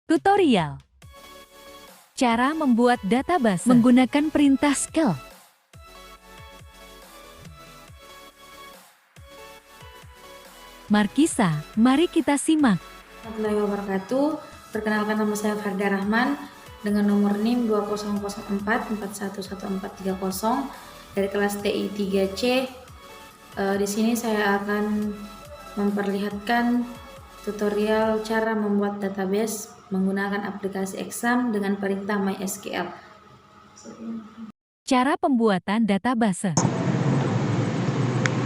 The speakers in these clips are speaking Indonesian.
Tutorial. Cara membuat database menggunakan perintah shell. Markisa, mari kita simak. Warahmatullahi wabarakatuh. Perkenalkan, nama saya Farda Rahman dengan nomor NIM 2004411430 dari kelas TI 3C. Di sini saya akan memperlihatkan tutorial cara membuat database menggunakan aplikasi Exam dengan perintah MySQL. Cara pembuatan database.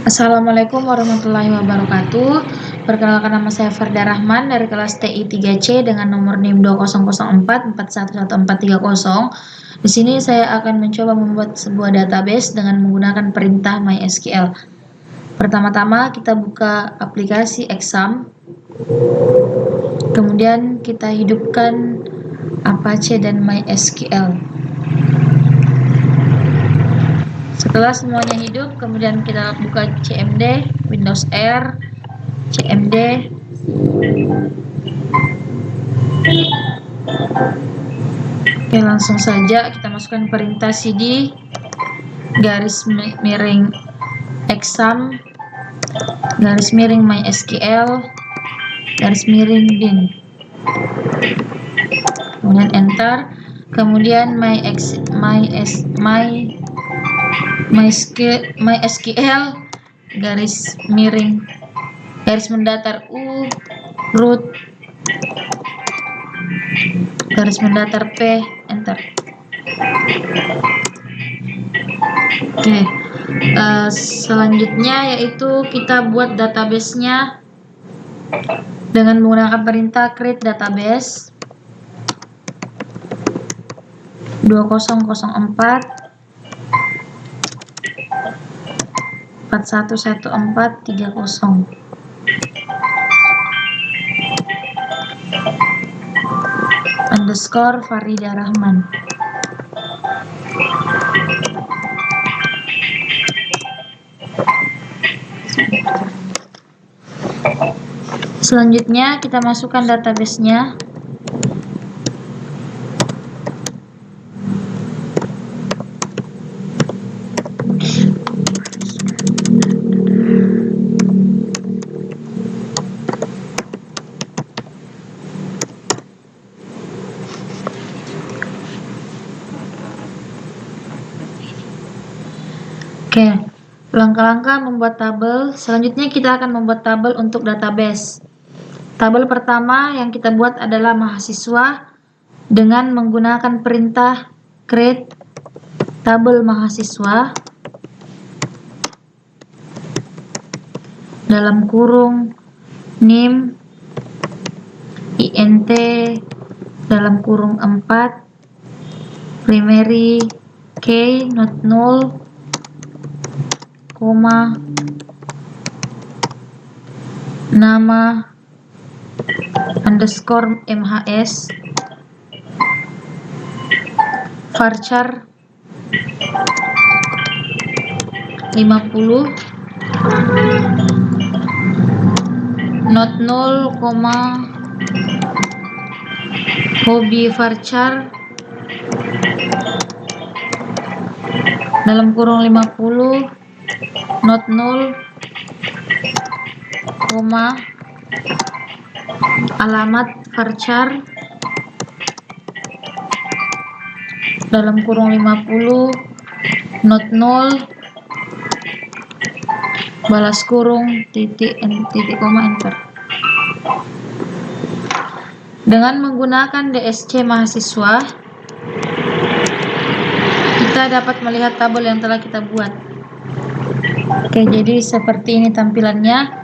Assalamualaikum warahmatullahi wabarakatuh. Perkenalkan, nama saya Farda Rahman dari kelas TI 3C dengan nomor NIM 2004411430. Di sini saya akan mencoba membuat sebuah database dengan menggunakan perintah MySQL. Pertama-tama kita buka aplikasi Exam. Kemudian kita hidupkan Apache dan MySQL. Setelah semuanya hidup, kemudian kita buka CMD, Windows R, CMD. Oke, langsung saja kita masukkan perintah cd garis miring exam garis miring MySQL garis miring bin. Kemudian enter. Kemudian MySQL garis miring garis mendatar U root garis mendatar P, enter. Oke, selanjutnya yaitu kita buat database-nya dengan menggunakan perintah create database 2004 411430. Underscore Farida Rahman. Selanjutnya kita masukkan database-nya. Oke, langkah-langkah membuat tabel. Selanjutnya kita akan membuat tabel untuk database. Tabel pertama yang kita buat adalah mahasiswa dengan menggunakan perintah create tabel mahasiswa dalam kurung NIM INT dalam kurung 4 primary key not null koma nama underscore MHS varchar 50 not null koma hobi varchar dalam kurung 50 not null koma alamat varchar dalam kurung 50 not null balas kurung titik koma enter. Dengan menggunakan DSC mahasiswa kita dapat melihat tabel yang telah kita buat. Oke, jadi seperti ini tampilannya.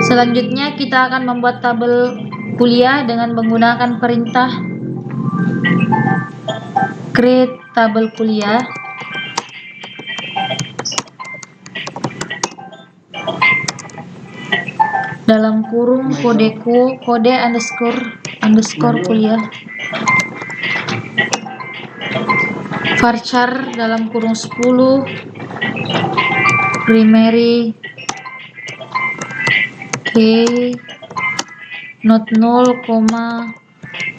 Selanjutnya kita akan membuat tabel kuliah dengan menggunakan perintah create tabel kuliah dalam kurung kodeku kode underscore kuliah varchar dalam kurung 10 primary Oke, not 0,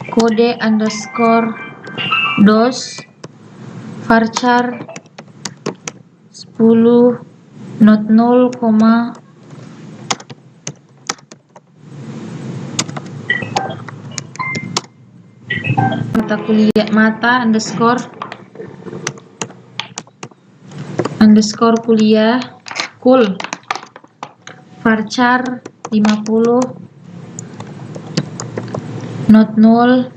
kode underscore dos varchar 10 not 0, mata kuliah mata underscore kuliah kul varchar 50 not 0,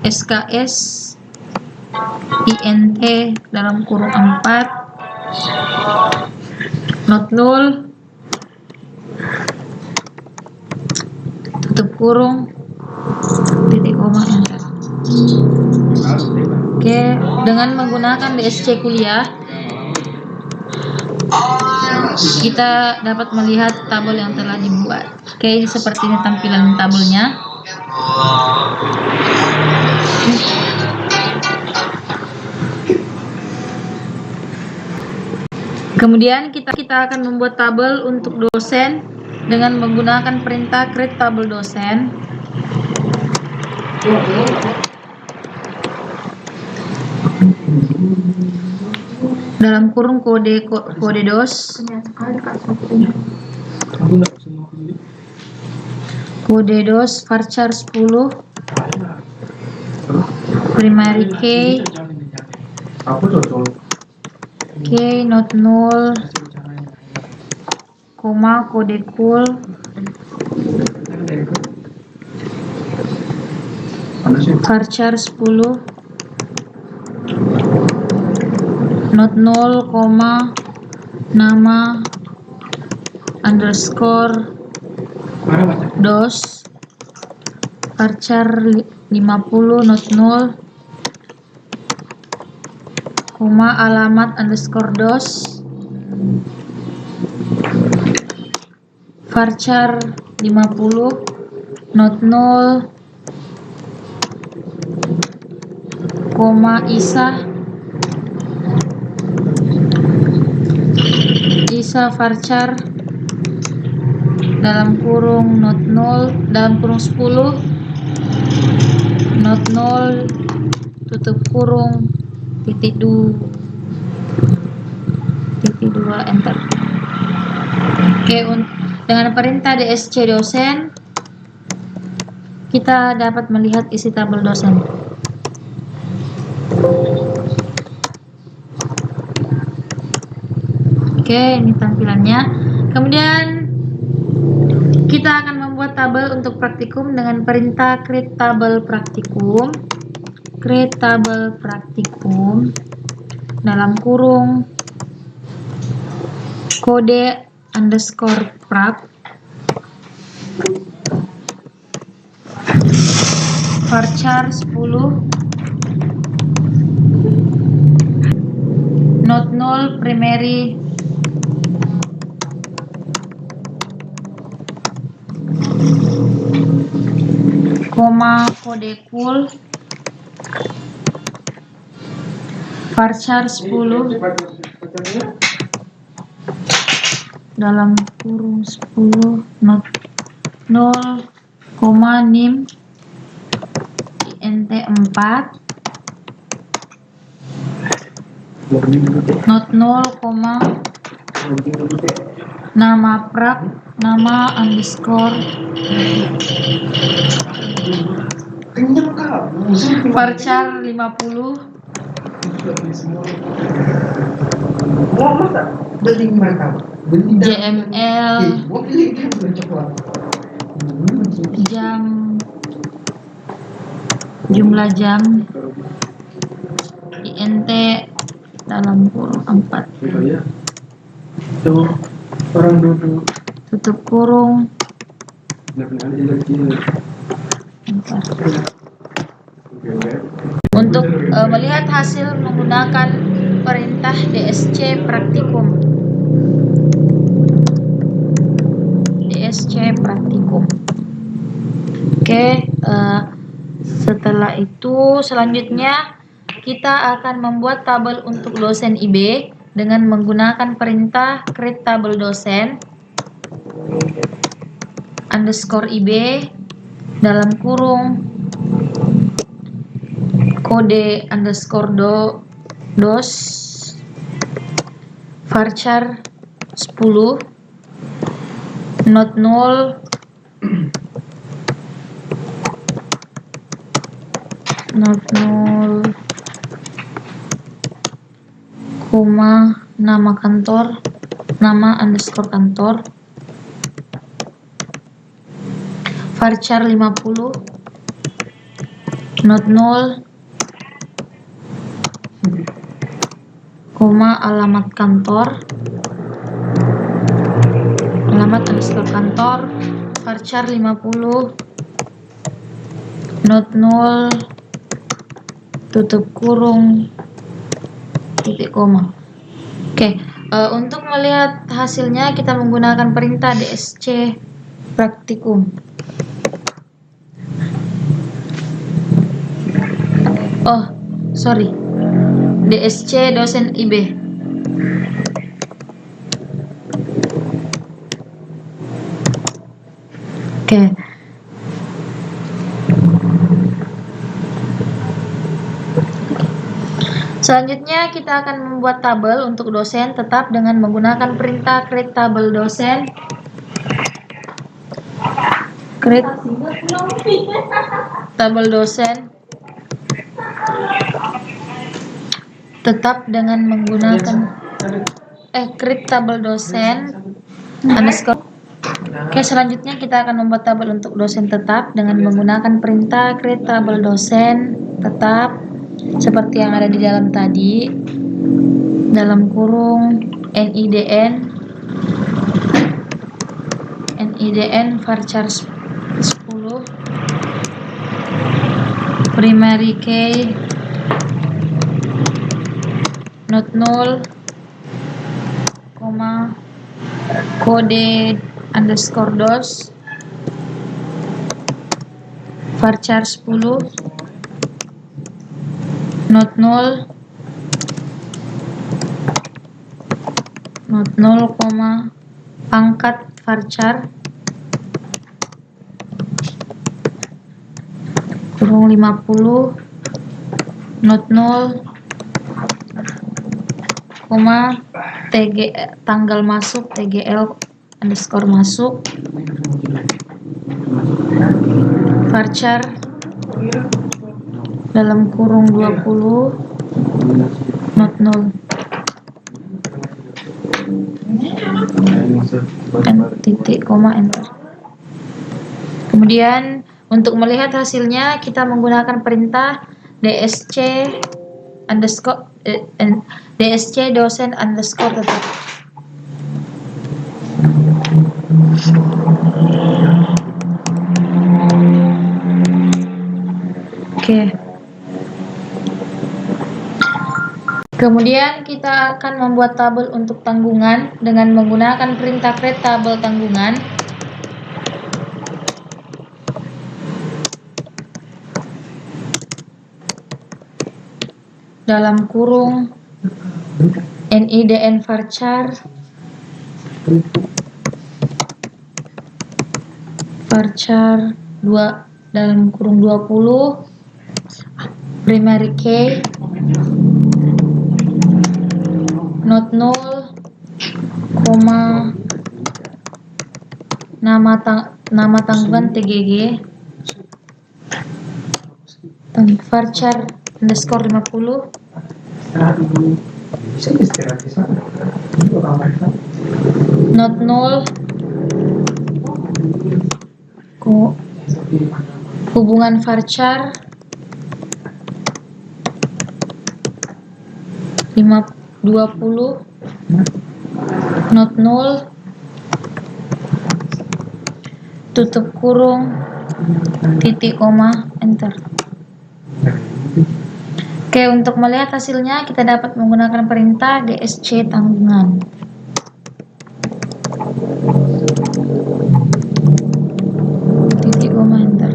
SKS INT dalam kurung 4 not 0 tutup kurung titik koma enter. Oke, dengan menggunakan DSC kuliah kita dapat melihat tabel yang telah dibuat. Oke, seperti ini tampilan tabelnya. Kemudian kita akan membuat tabel untuk dosen dengan menggunakan perintah create tabel dosen. Dalam kurung kode dos varchar 10 primary key not 0, kode kul varchar 10 not 0, nama underscore dos varchar 50 not 0, alamat underscore dos varchar 50 not 0, isa varchar dalam kurung not 0 dalam kurung 10 not 0 tutup kurung titik 2 enter. Oke, dengan perintah DSC dosen kita dapat melihat isi tabel dosen. Oke, ini tampilannya. Kemudian kita akan membuat tabel untuk praktikum dengan perintah create tabel praktikum. Create tabel praktikum dalam kurung kode underscore prak varchar 10 not 0 primary kode kul varchar 10 dalam kurung 10 not 0, nim int 4 not 0, nama prak nama underscore varchar 50 JML jam jumlah jam INT dalam kurung 4 tutup kurung 4. Untuk melihat hasil menggunakan perintah DSC praktikum. Oke, setelah itu selanjutnya kita akan membuat tabel untuk dosen IB dengan menggunakan perintah create tabel dosen underscore ib dalam kurung kode underscore dos varchar 10 not 0 koma nama kantor, nama underscore kantor, varchar 50 not 0 koma alamat kantor, alamat underscore kantor, varchar 50 not 0 tutup kurung titik koma. Oke, untuk melihat hasilnya kita menggunakan perintah dsc praktikum. Oh, sorry. dsc dosen IB. Oke. Selanjutnya kita akan membuat tabel untuk dosen tetap dengan menggunakan perintah create tabel dosen. Create tabel dosen tetap dengan menggunakan create tabel dosen underscore. Oke, selanjutnya kita akan membuat tabel untuk dosen tetap dengan menggunakan perintah create tabel dosen tetap seperti yang ada di dalam tadi, dalam kurung nidn varchar 10 primary key not 0 koma kode underscore dos varchar 10 not 0 koma pangkat varchar kurung 50 not 0 koma tanggal masuk tgl underscore masuk varchar dalam kurung 20 not 0 titik koma enter. Kemudian untuk melihat hasilnya kita menggunakan perintah dsc underscore dsc dosen underscore tetap. Oke. Kemudian kita akan membuat tabel untuk tanggungan dengan menggunakan perintah create tabel tanggungan. Dalam kurung nidn varchar 2 dalam kurung 20 primary key not 0 koma nama tanggungan tgg varchar underscore 50 not 0 hubungan varchar 20 not 0 tutup kurung titik koma enter. Oke, untuk melihat hasilnya kita dapat menggunakan perintah dsc tanggungan. Titik koma enter.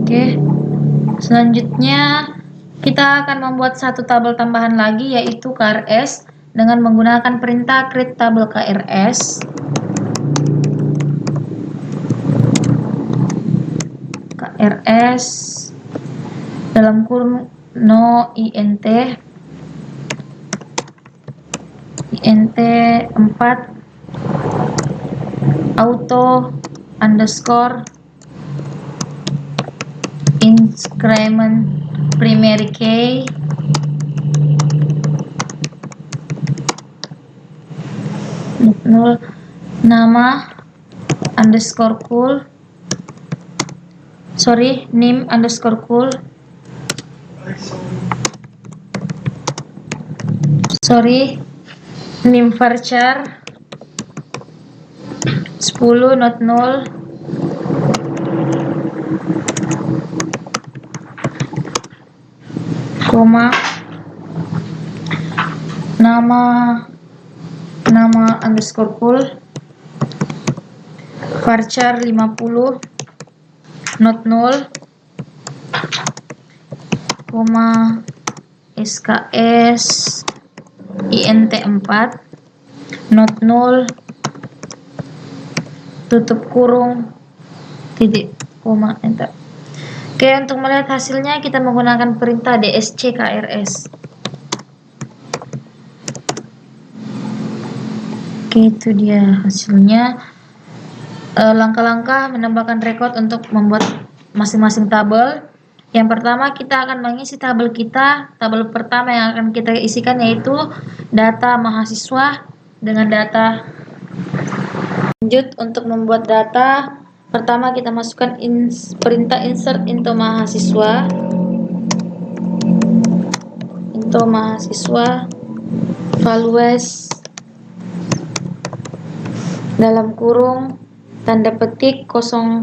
Oke, selanjutnya Kita akan membuat satu tabel tambahan lagi, yaitu KRS dengan menggunakan perintah create tabel KRS. KRS dalam kurung no int 4 auto underscore increment primary key nol nama underscore cool name underscore cool name varchar 10 not 0 koma nama underscore cool varchar 50 not 0 koma sks int 4 not 0 tutup kurung titik koma enter. Oke, untuk melihat hasilnya kita menggunakan perintah dsc krs. Oke, itu dia hasilnya. Langkah-langkah menambahkan record untuk membuat masing-masing tabel. Yang pertama, kita akan mengisi tabel kita. Tabel pertama yang akan kita isikan yaitu data mahasiswa dengan data. Lanjut, untuk membuat data, pertama kita masukkan perintah insert into mahasiswa. Values dalam kurung tanda petik 430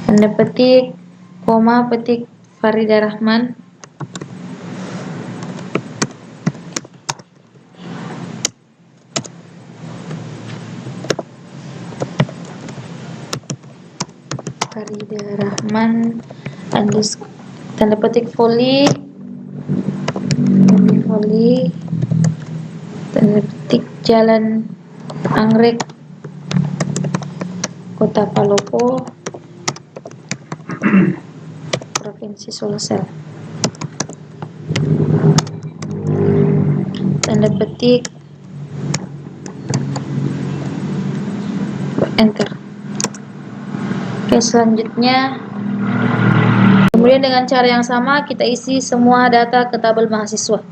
tanda petik koma petik Farida Rahman tanda petik volley tanda petik Jalan Anggrek Kota Palopo Provinsi Sulsel tanda petik enter. Oke, selanjutnya kemudian dengan cara yang sama kita isi semua data ke tabel mahasiswa.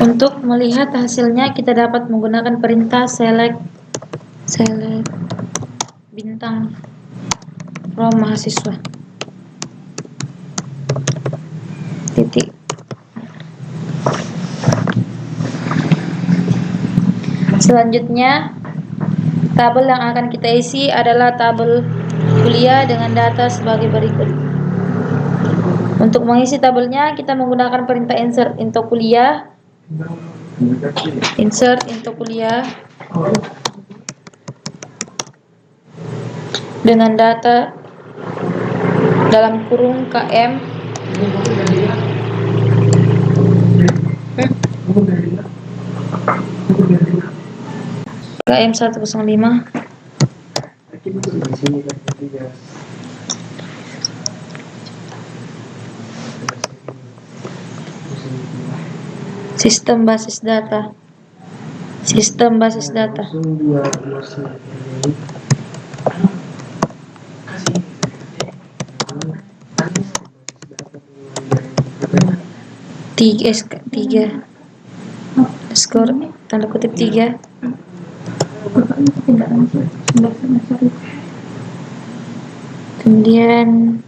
Untuk melihat hasilnya kita dapat menggunakan perintah select bintang from mahasiswa titik. Selanjutnya tabel yang akan kita isi adalah tabel kuliah dengan data sebagai berikut. Untuk mengisi tabelnya kita menggunakan perintah insert into kuliah. Insert into kuliah dengan data dalam kurung KM KM 105. Sistem basis data. Sistem basis data. Tiga skor tanda kutip 3. Kemudian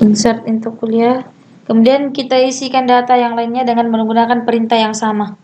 insert into kuliah. Kemudian kita isikan data yang lainnya dengan menggunakan perintah yang sama.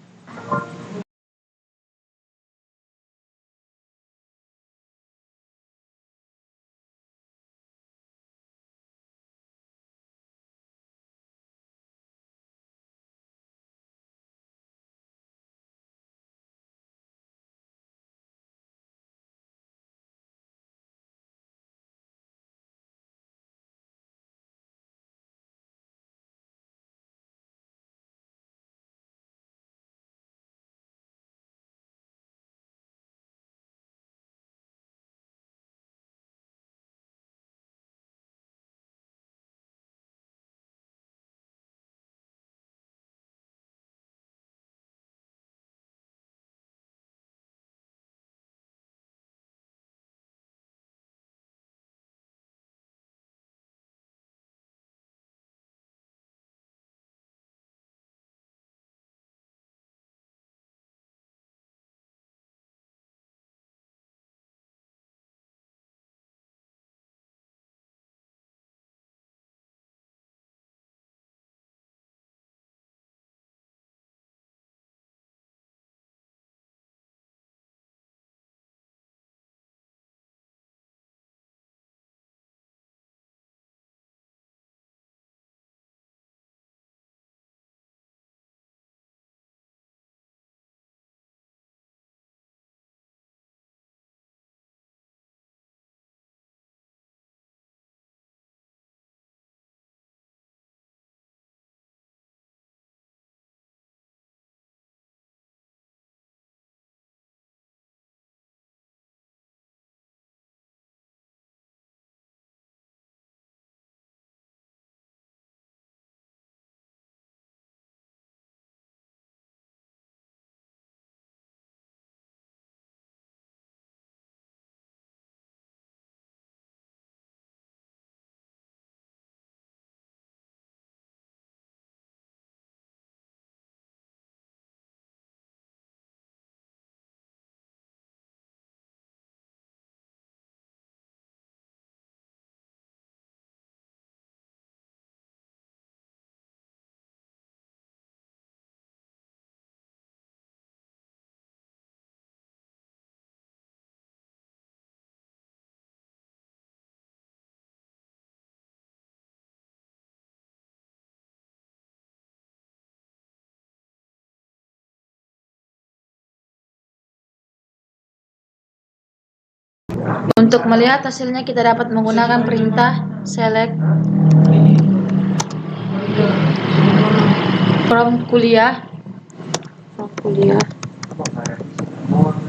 Untuk melihat hasilnya kita dapat menggunakan perintah select from kuliah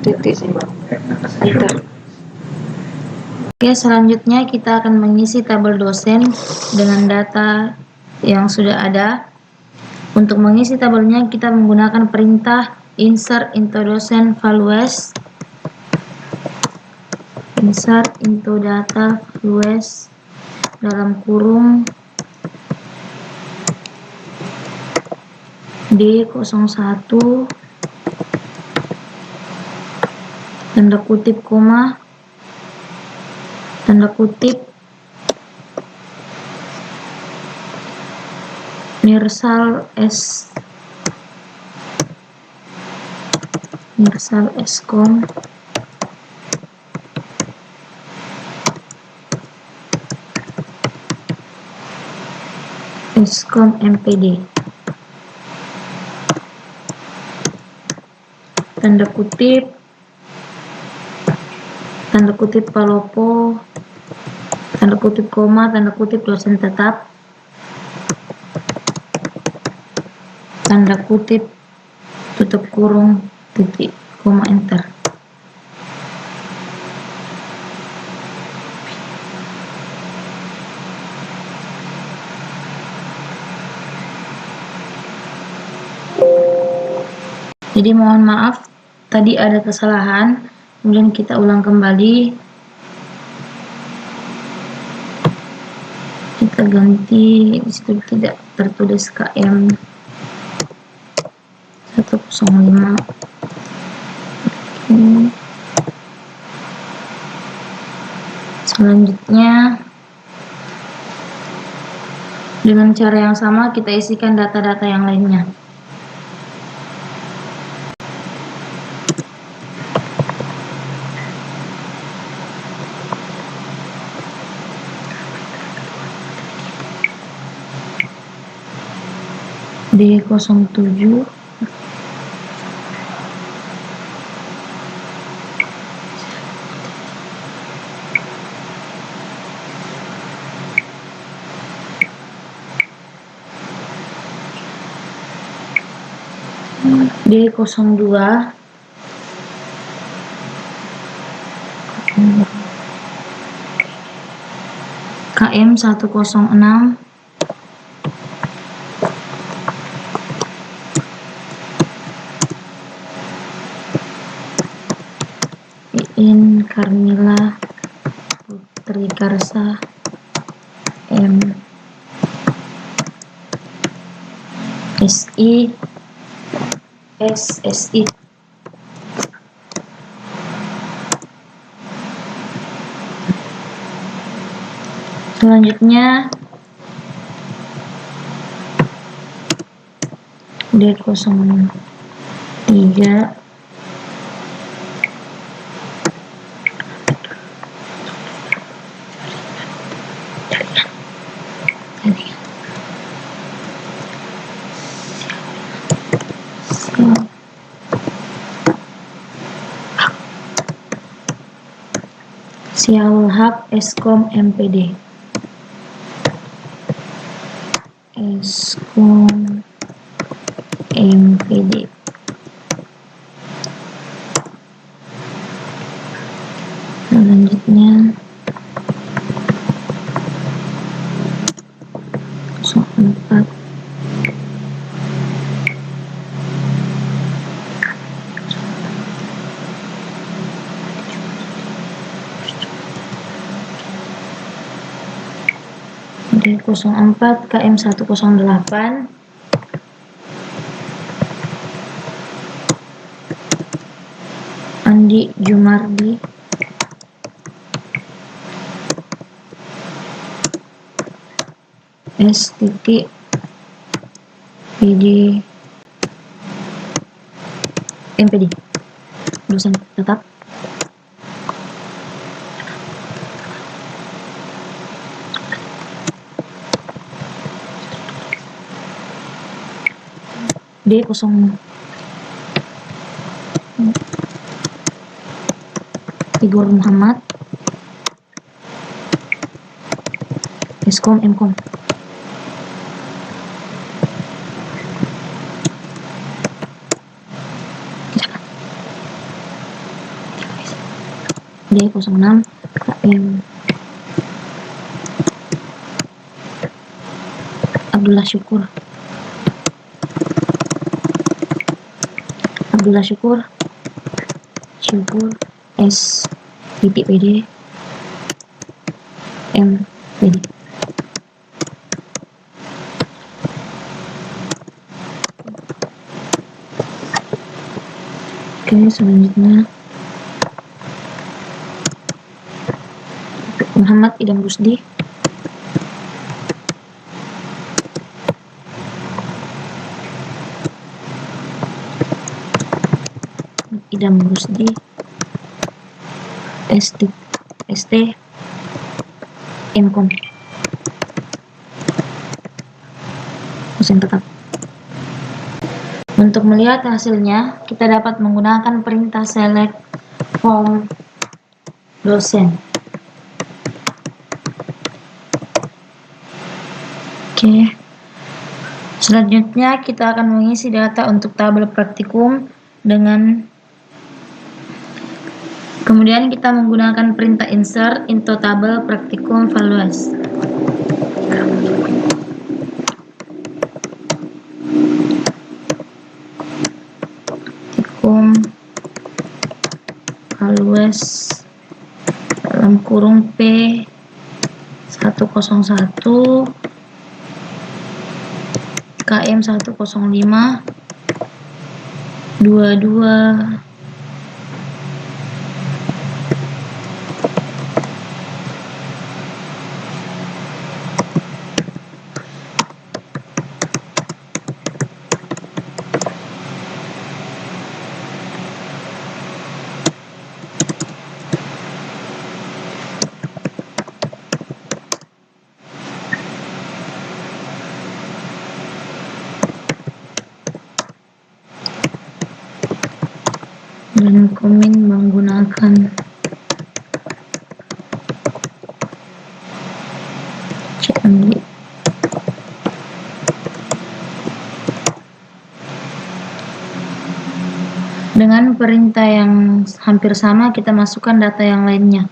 titik enter. Oke, selanjutnya kita akan mengisi tabel dosen dengan data yang sudah ada. Untuk mengisi tabelnya kita menggunakan perintah insert into dosen values. Insert into data values dalam kurung D01 tanda kutip koma tanda kutip Mirsal Eskom Eskom MPD. Tanda kutip Palopo, tanda kutip koma, tanda kutip dosen tetap, tanda kutip tutup kurung titik koma enter. Jadi mohon maaf tadi ada kesalahan, kemudian kita ulang kembali. Kita ganti, di situ tidak tertulis KM 105. Selanjutnya dengan cara yang sama kita isikan data-data yang lainnya. D07 D02 KM 106 Iin Karmila Putri Karsa M SI SSI. Selanjutnya D03 Siaul Haq Eskom MPD. Eskom MPD. Selanjutnya 04 D04 KM 108 Andi Jumardi S titik PD MPD dosen tetap. D0 Igor Muhammad Eskom Mkom. D06 KM Abdullah Syukur S titik PD M PD. Oke, selanjutnya Muhammad Idam Rusdi ST Mkom. dosen tetap. Untuk melihat hasilnya, kita dapat menggunakan perintah select from dosen. Oke. Selanjutnya kita akan mengisi data untuk tabel praktikum kemudian kita menggunakan perintah insert into tabel praktikum values. Praktikum values dalam kurung P101 KM 105 22 dan komen menggunakan CMD. Dengan perintah yang hampir sama, kita masukkan data yang lainnya.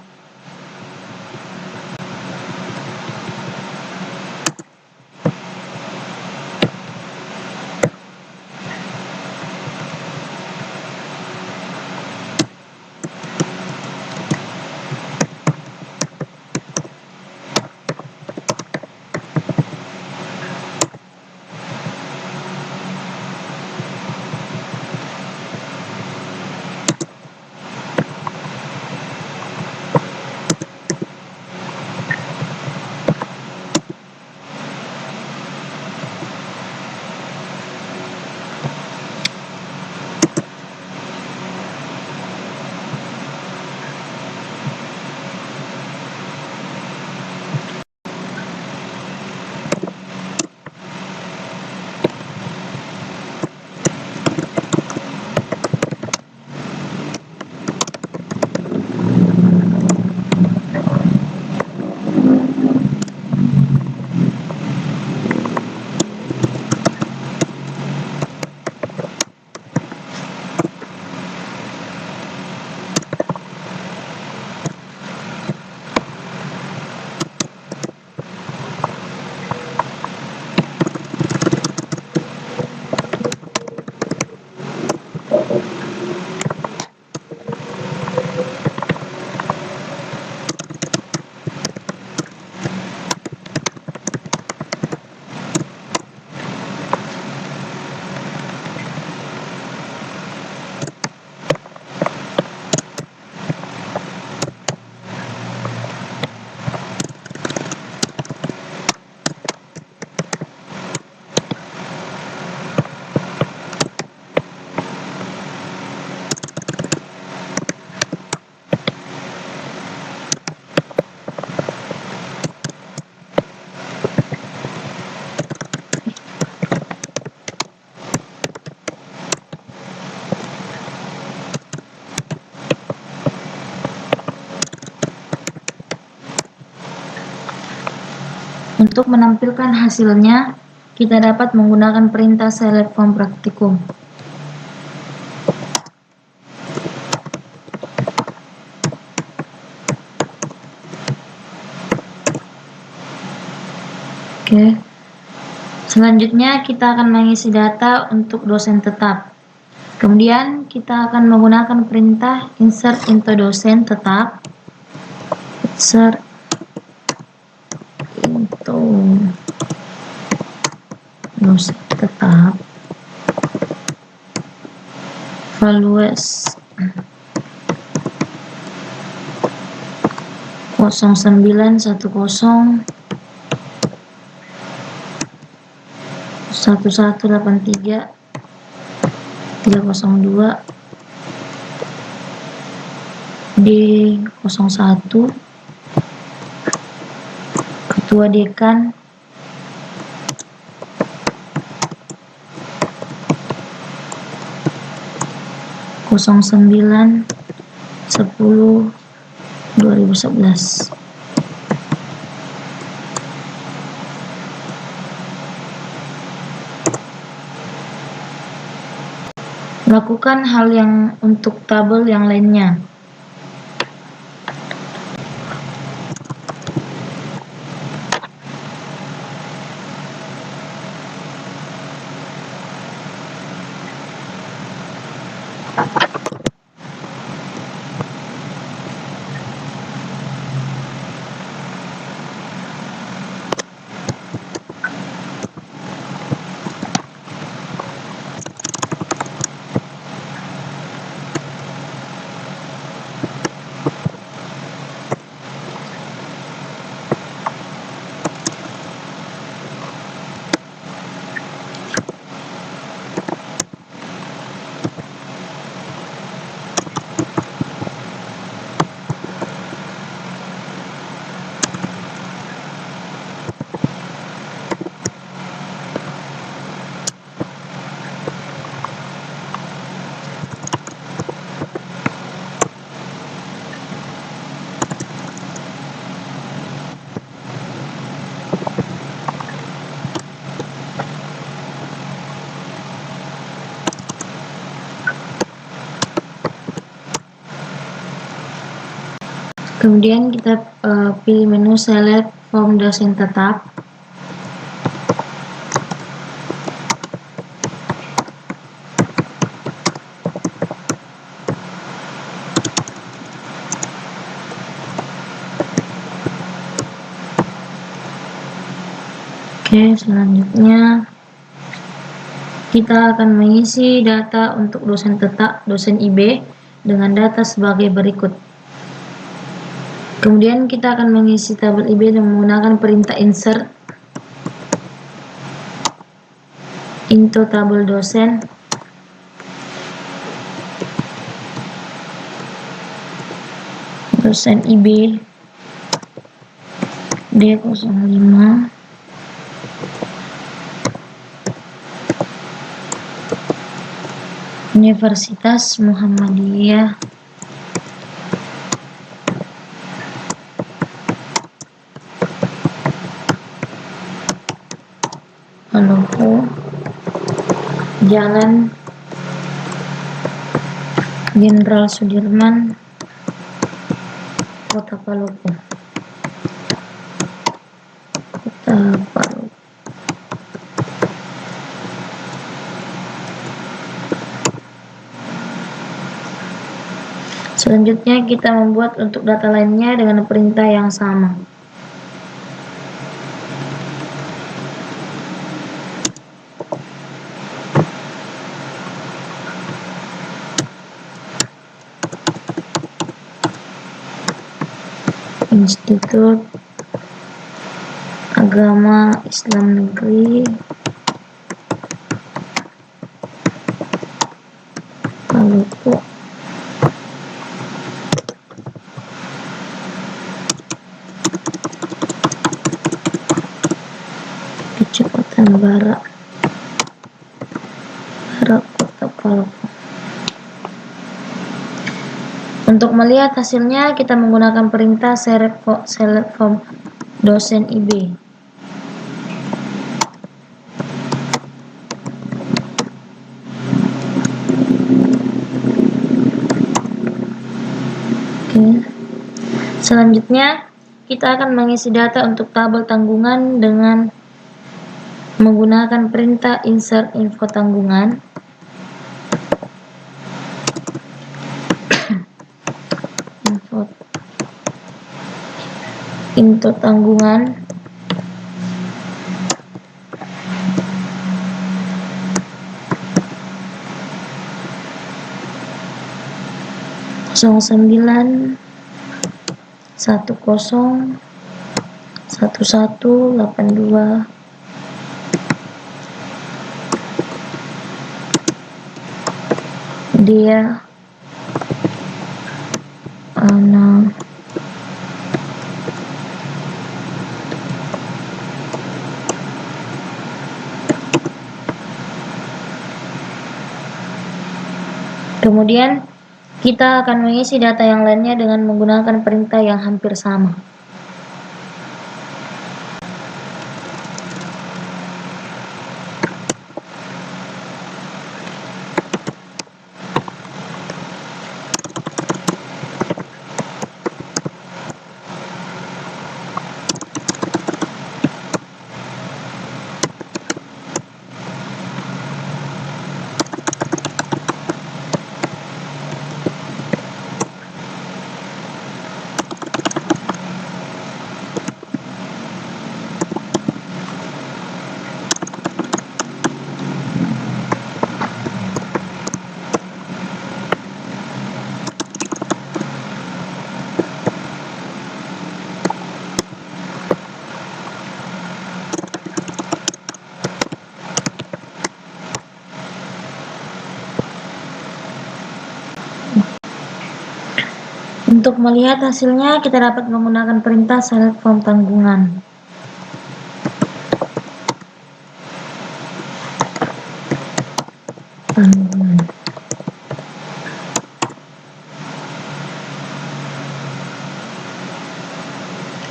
Untuk menampilkan hasilnya, kita dapat menggunakan perintah select from praktikum. Oke. Selanjutnya kita akan mengisi data untuk dosen tetap. Kemudian kita akan menggunakan perintah insert into dosen tetap. Insert into dosen tetap. Values 0910 1183 302 D01 Ketua Dekan 09 10 2011. Lakukan hal yang untuk tabel yang lainnya. Kemudian kita pilih menu select form dosen tetap. Oke, selanjutnya kita akan mengisi data untuk dosen tetap, dosen IB dengan data sebagai berikut. Kemudian kita akan mengisi tabel IB dengan menggunakan perintah insert into tabel dosen. Dosen IB D05 Universitas Muhammadiyah Palopo, Jalan Jenderal Sudirman, Kota Palopo. Selanjutnya kita membuat untuk data lainnya dengan perintah yang sama. Institut Agama Islam Negeri Palopo. Kecamatan Barak, Kota Palopo. Untuk melihat hasilnya, kita menggunakan perintah select form dosen IB. Oke. Selanjutnya, kita akan mengisi data untuk tabel tanggungan dengan menggunakan perintah insert info tanggungan. Info tanggungan (09 10 1182) dia anak Kemudian kita akan mengisi data yang lainnya dengan menggunakan perintah yang hampir sama. Untuk melihat hasilnya, kita dapat menggunakan perintah select from tanggungan.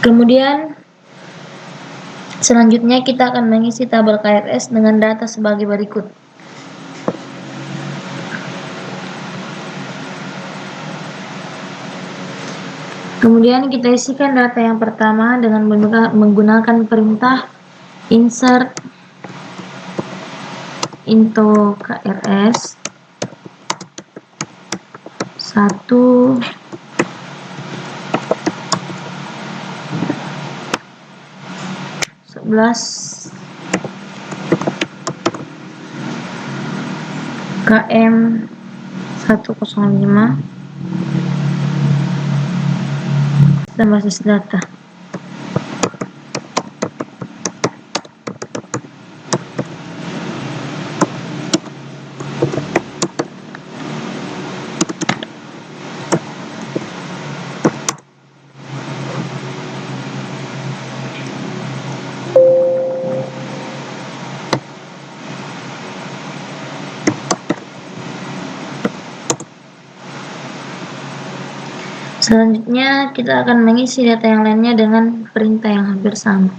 Kemudian selanjutnya kita akan mengisi tabel KRS dengan data sebagai berikut. Kemudian kita isikan data yang pertama dengan menggunakan perintah insert into KRS 1 11 KM 105 dan basis data. Selanjutnya kita akan mengisi data yang lainnya dengan perintah yang hampir sama.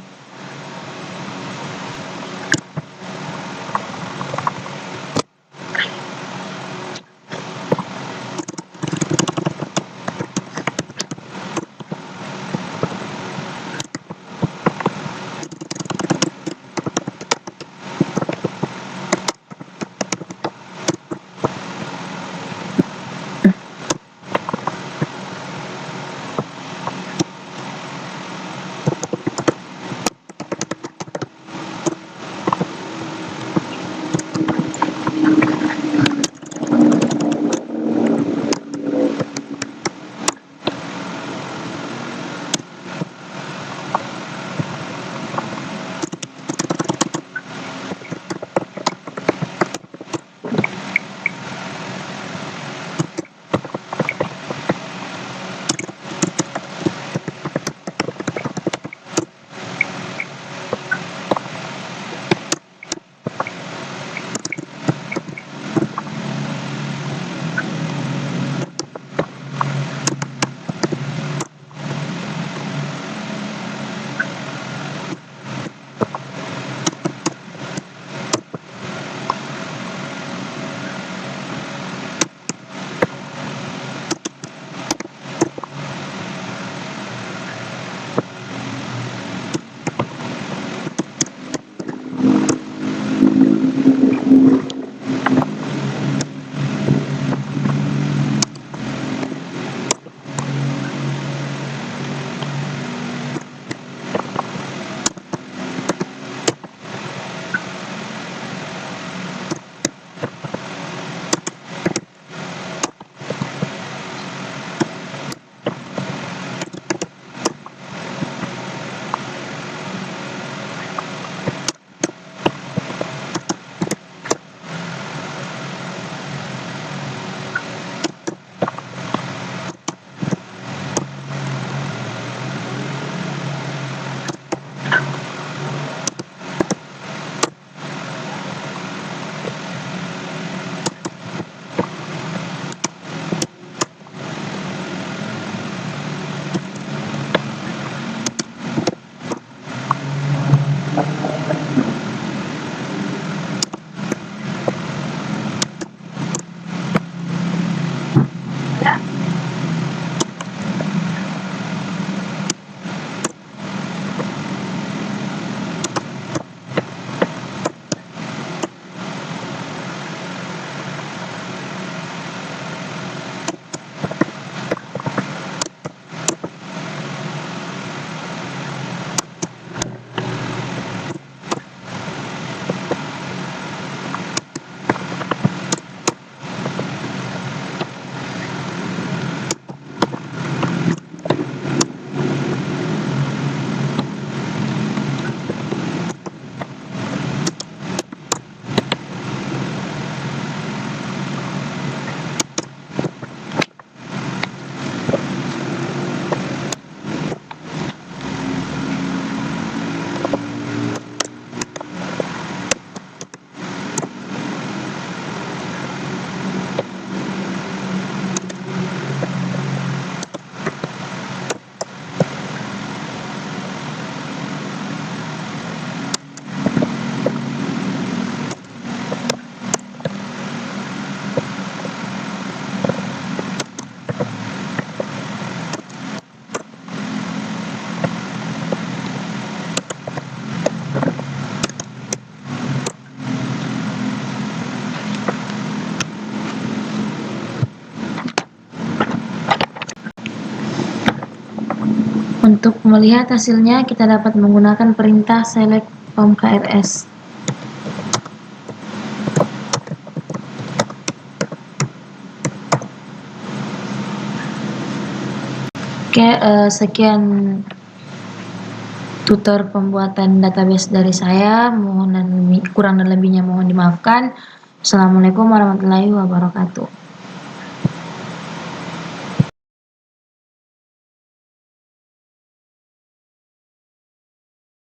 Untuk melihat hasilnya, kita dapat menggunakan perintah select from KRS. Oke, sekian tutor pembuatan database dari saya. Kurang dan lebihnya mohon dimaafkan. Assalamualaikum warahmatullahi wabarakatuh.